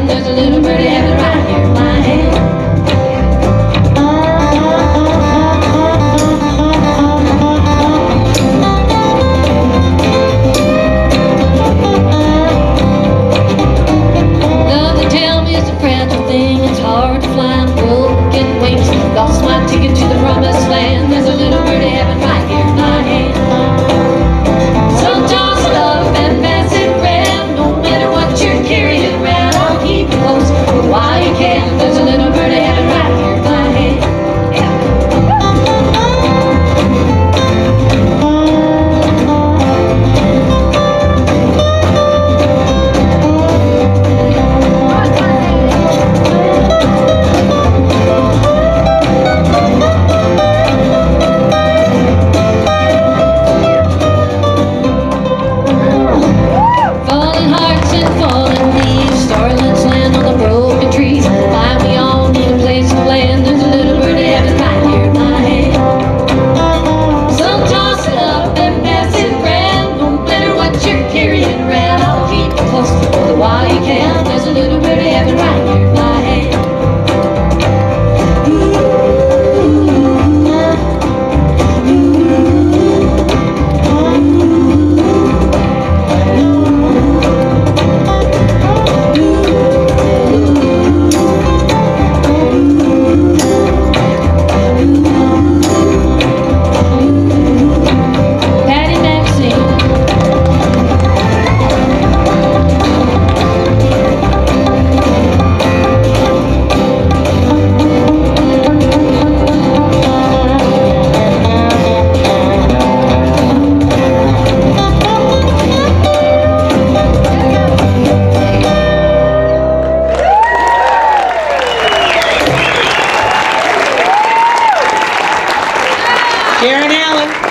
There's a little birdie heaven right here in my hand. Love, they tell me it's a fragile thing. It's hard to fly on broken wings. Lost my ticket to the promised land. There's a little birdie heaven right here in my hand. So toss it up and pass it around. No matter what you're carrying around, I'll keep you close. While you can, there's a little birdie heaven right here in my hand. Falling hearts and falling leaves, starlets land on the broken trees. Why we all need a place to land. There's a little birdie heaven right here in my hand. So toss it up and pass it around. No matter what you're carrying around, I'll keep you close while you can. There's a little birdie heaven right here in my hand. Sharon Allen.